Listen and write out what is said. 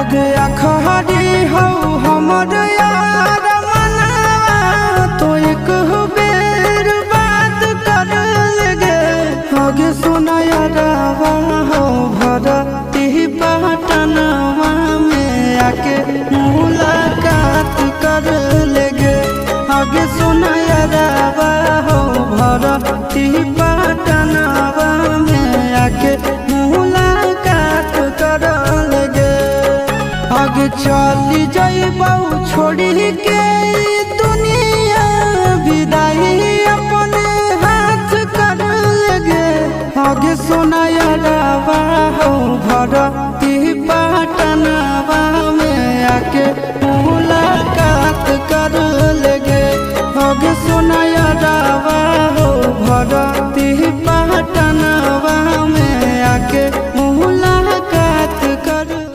आगे अखहरी हो हमर यार मनवा तो एक बेर बात कर लगे आगे सुनाया रवा हो भरती पटनवा में आके मुलाकात कर लगे आगे सुनाया रवा हो भरती पटनवा में आके मुलाकात कर लगे आगे चली जाइबौ छोड़ी के दुनिया विदाई अपने हाथ कर लगे आगे सुनाया रवा हो भरती पटनवा में आके मुलाकात कर लगे आगे सुनाया